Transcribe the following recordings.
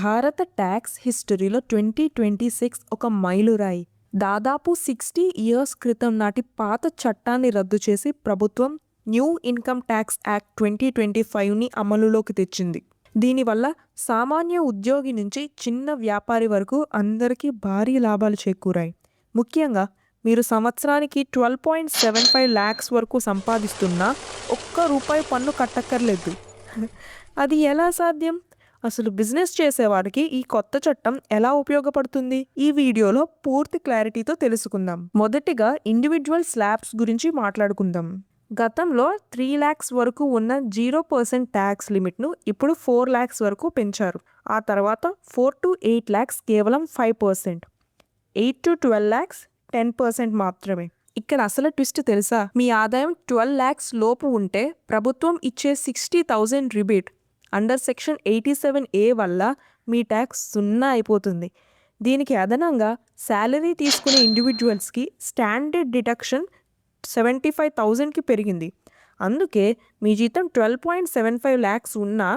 భారత ట్యాక్స్ హిస్టరీలో 2026 ఒక మైలురాయి. దాదాపు 60 ఇయర్స్ క్రితం నాటి పాత చట్టాన్ని రద్దు చేసి ప్రభుత్వం న్యూ ఇన్కమ్ ట్యాక్స్ యాక్ట్ 2025ని అమలులోకి తెచ్చింది. దీనివల్ల సామాన్య ఉద్యోగి నుంచి చిన్న వ్యాపారి వరకు అందరికీ భారీ లాభాలు చేకూరాయి. ముఖ్యంగా మీరు సంవత్సరానికి 12.75 lakhs వరకు సంపాదిస్తున్నా ఒక్క రూపాయి పన్ను కట్టక్కర్లేదు. అది ఎలా సాధ్యం? అసలు బిజినెస్ చేసేవాడికి ఈ కొత్త చట్టం ఎలా ఉపయోగపడుతుంది? ఈ వీడియోలో పూర్తి క్లారిటీతో తెలుసుకుందాం. మొదటిగా ఇండివిజువల్ స్లాబ్స్ గురించి మాట్లాడుకుందాం. గతంలో 3 lakhs వరకు ఉన్న 0% ట్యాక్స్ లిమిట్ను ఇప్పుడు 4 lakhs వరకు పెంచారు. ఆ తర్వాత 4 to 8 lakhs కేవలం 5%, 8 to 12 lakhs 10% మాత్రమే. ఇక్కడ అసలు ట్విస్ట్ తెలుసా? మీ ఆదాయం 12 lakhs లోపు ఉంటే ప్రభుత్వం ఇచ్చే 60,000 రిబేట్ అండర్ సెక్షన్ 87A వల్ల మీ ట్యాక్స్ 0 అయిపోతుంది. దీనికి అదనంగా శాలరీ తీసుకునే ఇండివిజువల్స్కి స్టాండర్డ్ డిడక్షన్ 75,000కి పెరిగింది. అందుకే మీ జీతం 12.75 lakhs ఉన్నా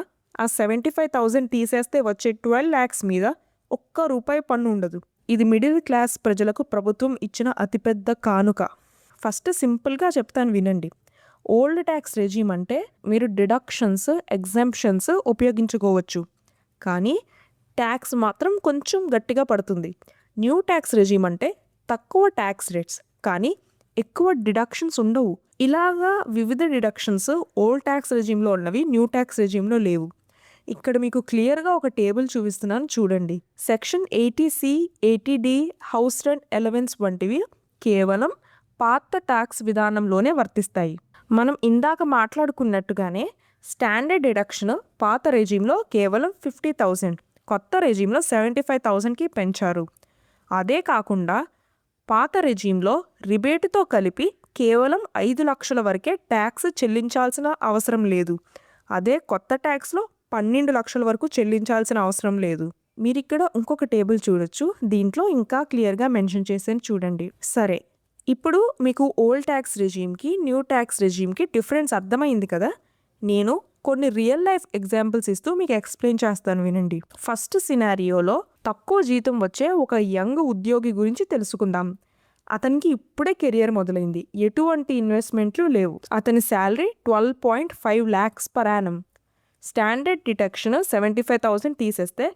ఆ 75,000 తీసేస్తే వచ్చే 12 lakhs మీద ఒక్క రూపాయి పన్ను ఉండదు. ఇది మిడిల్ క్లాస్ ప్రజలకు ప్రభుత్వం ఇచ్చిన అతిపెద్ద కానుక. ఫస్ట్ సింపుల్గా చెప్తాను వినండి. ఓల్డ్ ట్యాక్స్ రెజీమ్ అంటే మీరు డిడక్షన్స్, ఎగ్జంప్షన్స్ ఉపయోగించుకోవచ్చు, కానీ ట్యాక్స్ మాత్రం కొంచెం గట్టిగా పడుతుంది. న్యూ ట్యాక్స్ రెజీమ్ అంటే తక్కువ ట్యాక్స్ రేట్స్ కానీ ఎక్కువ డిడక్షన్స్ ఉండవు. ఇలాగా వివిధ డిడక్షన్స్ ఓల్డ్ ట్యాక్స్ రెజీమ్లో ఉన్నవి న్యూ ట్యాక్స్ రెజీమ్లో లేవు. ఇక్కడ మీకు క్లియర్గా ఒక టేబుల్ చూపిస్తున్నాను చూడండి. Section 80C, 80D, house rent allowance వంటివి కేవలం పాత ట్యాక్స్ విధానంలోనే వర్తిస్తాయి. మనం ఇందాక మాట్లాడుకున్నట్టుగానే స్టాండర్డ్ డిడక్షన్ పాత రెజీమ్లో కేవలం 50,000, కొత్త రెజీమ్లో 75,000కి పెంచారు. అదే కాకుండా పాత రెజీమ్లో రిబేటుతో కలిపి కేవలం 5 లక్షల వరకే ట్యాక్స్ చెల్లించాల్సిన అవసరం లేదు. అదే కొత్త ట్యాక్స్లో 12 లక్షల వరకు చెల్లించాల్సిన అవసరం లేదు. మీరు ఇక్కడ ఇంకొక టేబుల్ చూడొచ్చు. దీంట్లో ఇంకా క్లియర్గా మెన్షన్ చేసాను చూడండి. సరే, ఇప్పుడు మీకు ఓల్డ్ ట్యాక్స్ రెజీమ్కి న్యూ ట్యాక్స్ రెజీమ్కి డిఫరెన్స్ అర్థమైంది కదా. నేను కొన్ని రియల్ లైఫ్ ఎగ్జాంపుల్స్ ఇస్తూ మీకు ఎక్స్ప్లెయిన్ చేస్తాను వినండి. ఫస్ట్ సినారియోలో తక్కువ జీతం వచ్చే ఒక యంగ్ ఉద్యోగి గురించి తెలుసుకుందాం. అతనికి ఇప్పుడే కెరియర్ మొదలైంది, ఎటువంటి ఇన్వెస్ట్మెంట్లు లేవు. అతని salary 12.5 lakhs per annum. Standard deduction 75,000 తీసేస్తే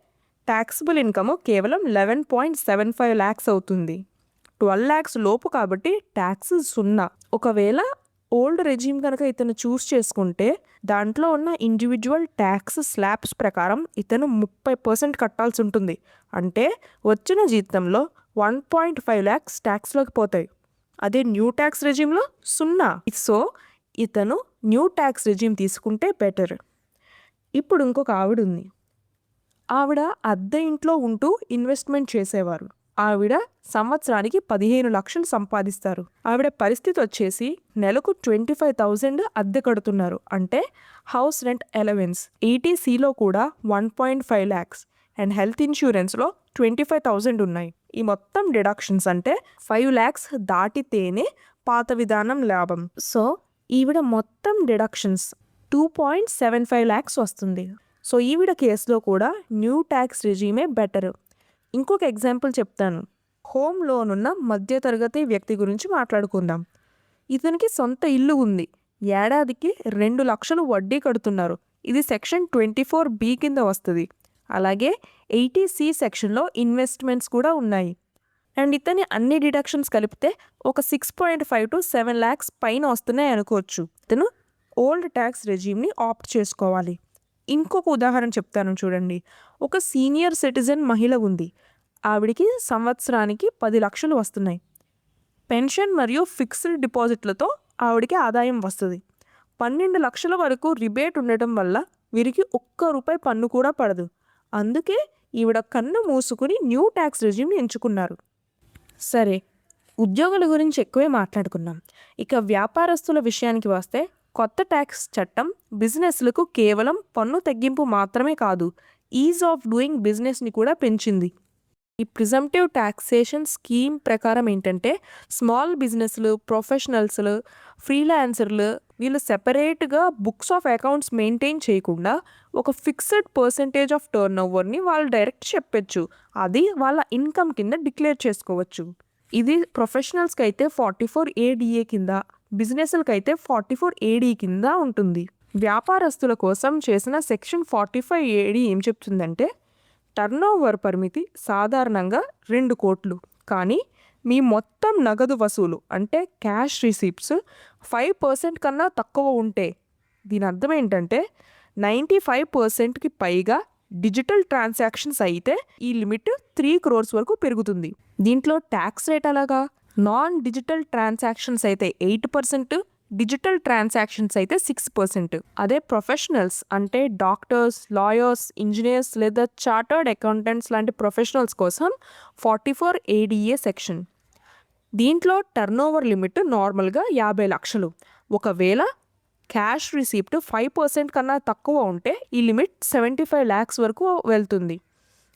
ట్యాక్సిబుల్ ఇన్కమ్ కేవలం 11.75 lakhs అవుతుంది. 12 lakhs లోపు కాబట్టి ట్యాక్స్ 0. ఒకవేళ ఓల్డ్ రెజీమ్ కనుక ఇతను చూస్ చేసుకుంటే దాంట్లో ఉన్న ఇండివిజువల్ ట్యాక్స్ స్లాబ్స్ ప్రకారం ఇతను 30% కట్టాల్సి ఉంటుంది. అంటే వచ్చిన జీతంలో 1.5 lakhs ట్యాక్స్లోకి పోతాయి. అదే న్యూ ట్యాక్స్ రెజీమ్లో 0. సో ఇతను న్యూ ట్యాక్స్ రెజీమ్ తీసుకుంటే బెటర్. ఇప్పుడు ఇంకొక ఆవిడ ఉంది. ఆవిడ అద్దె ఇంట్లో ఉంటూ ఇన్వెస్ట్మెంట్ చేసేవారు. ఆవిడ సంవత్సరానికి 15 లక్షలు సంపాదిస్తారు. ఆవిడ పరిస్థితి వచ్చేసి నెలకు 25,000 అద్దె కడుతున్నారు. అంటే హౌస్ రెంట్ అలవెన్స్ 80Cలో కూడా 1.5 lakhs అండ్ హెల్త్ ఇన్సూరెన్స్లో 25,000 ఉన్నాయి. ఈ మొత్తం డిడక్షన్స్ అంటే 5 lakhs దాటితేనే పాత విధానం లాభం. సో ఈవిడ మొత్తం డిడక్షన్స్ 2.75 lakhs వస్తుంది. సో ఈవిడ కేసులో కూడా న్యూ ట్యాక్స్ రెజీమే బెటర్. ఇంకొక ఎగ్జాంపుల్ చెప్తాను. హోమ్ లోన్ ఉన్న మధ్యతరగతి వ్యక్తి గురించి మాట్లాడుకుందాం. ఇతనికి సొంత ఇల్లు ఉంది. ఏడాదికి 2 లక్షలు వడ్డీ కడుతున్నారు. ఇది సెక్షన్ 24B కింద వస్తుంది. అలాగే 80C సెక్షన్లో ఇన్వెస్ట్మెంట్స్ కూడా ఉన్నాయి. అండ్ ఇతని అన్ని డిడక్షన్స్ కలిపితే ఒక 6.5 to 7 lakhs పైన వస్తున్నాయి అనుకోవచ్చు. ఇతను ఓల్డ్ ట్యాక్స్ రెజీమ్ని ఆప్ట్ చేసుకోవాలి. ఇంకొక ఉదాహరణ చెప్తాను చూడండి. ఒక సీనియర్ సిటిజన్ మహిళ ఉంది. ఆవిడికి సంవత్సరానికి 10 లక్షలు వస్తున్నాయి. పెన్షన్ మరియు ఫిక్స్డ్ డిపాజిట్లతో ఆవిడికి ఆదాయం వస్తుంది. 12 లక్షల వరకు రిబేట్ ఉండటం వల్ల వీరికి ఒక్క రూపాయి పన్ను కూడా పడదు. అందుకే ఈవిడ కన్ను మూసుకుని న్యూ ట్యాక్స్ రెజీమ్ని ఎంచుకున్నారు. సరే, ఉద్యోగుల గురించి ఎక్కువే మాట్లాడుకున్నాం. ఇక వ్యాపారస్తుల విషయానికి వస్తే కొత్త ట్యాక్స్ చట్టం బిజినెస్లకు కేవలం పన్ను తగ్గింపు మాత్రమే కాదు, ఈజ్ ఆఫ్ డూయింగ్ బిజినెస్ని కూడా పెంచింది. ఈ ప్రిజంప్టివ్ టాక్సేషన్ స్కీమ్ ప్రకారం ఏంటంటే స్మాల్ బిజినెస్లు, ప్రొఫెషనల్స్లు, ఫ్రీలాన్సర్లు వీళ్ళు సెపరేట్గా బుక్స్ ఆఫ్ అకౌంట్స్ మెయింటైన్ చేయకుండా ఒక ఫిక్స్డ్ పర్సంటేజ్ ఆఫ్ టర్న్ ఓవర్ని వాళ్ళు డైరెక్ట్ చెప్పచ్చు. అది వాళ్ళ ఇన్కమ్ కింద డిక్లేర్ చేసుకోవచ్చు. ఇది ప్రొఫెషనల్స్కి అయితే 44ADA కింద, బిజినెస్లకి అయితే 44AD కింద ఉంటుంది. వ్యాపారస్తుల కోసం చేసిన సెక్షన్ 45AD ఏం చెప్తుందంటే టర్నోవర్ పరిమితి సాధారణంగా 2 కోట్లు, కానీ మీ మొత్తం నగదు వసూలు అంటే క్యాష్ రిసీప్ట్స్ 5% కన్నా తక్కువ ఉంటే, దీని అర్థం ఏంటంటే 95%కి పైగా డిజిటల్ ట్రాన్సాక్షన్స్ అయితే ఈ లిమిట్ 3 crores వరకు పెరుగుతుంది. దీంట్లో ట్యాక్స్ రేట్ అలాగా నాన్ డిజిటల్ ట్రాన్సాక్షన్స్ అయితే 8%, డిజిటల్ ట్రాన్సాక్షన్స్ అయితే 6%. అదే ప్రొఫెషనల్స్ అంటే డాక్టర్స్, లాయర్స్, ఇంజనీర్స్ లేదా చార్టర్డ్ అకౌంటెంట్స్ లాంటి ప్రొఫెషనల్స్ కోసం 44ADA సెక్షన్. దీంట్లో టర్నోవర్ లిమిట్ నార్మల్గా 50 లక్షలు. ఒకవేళ క్యాష్ రిసీప్ట్ 5% కన్నా తక్కువ ఉంటే ఈ లిమిట్ 75 lakhs వరకు వెళ్తుంది.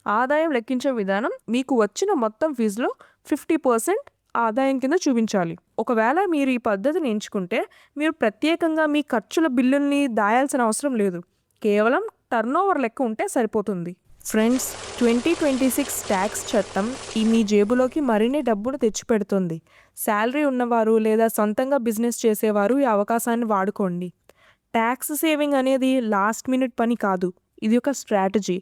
ఆదాయం లెక్కించే విధానం మీకు వచ్చిన మొత్తం ఫీజులో 50% ఆదాయం కింద చూపించాలి. ఒకవేళ మీరు ఈ పద్ధతిని ఎంచుకుంటే మీరు ప్రత్యేకంగా మీ ఖర్చుల బిల్లుల్ని దాయాల్సిన అవసరం లేదు. కేవలం టర్నోవర్ లెక్క ఉంటే సరిపోతుంది. ఫ్రెండ్స్, 2026 ట్యాక్స్ చట్టం ఈ మీ జేబులోకి మరిన్ని డబ్బును తెచ్చిపెడుతుంది. శాలరీ ఉన్నవారు లేదా సొంతంగా బిజినెస్ చేసేవారు ఈ అవకాశాన్ని వాడుకోండి. ట్యాక్స్ సేవింగ్ అనేది లాస్ట్ మినిట్ పని కాదు, ఇది ఒక స్ట్రాటజీ.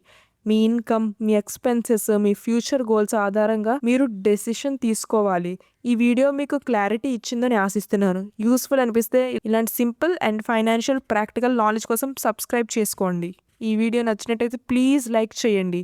మీ ఇన్కమ్, మీ ఎక్స్పెన్సెస్, మీ ఫ్యూచర్ గోల్స్ ఆధారంగా మీరు డెసిషన్ తీసుకోవాలి. ఈ వీడియో మీకు క్లారిటీ ఇచ్చిందని ఆశిస్తున్నాను. యూస్ఫుల్ అనిపిస్తే ఇలాంటి simple and financial practical knowledge కోసం సబ్స్క్రైబ్ చేసుకోండి. ఈ వీడియో నచ్చినట్టయితే ప్లీజ్ లైక్ చేయండి.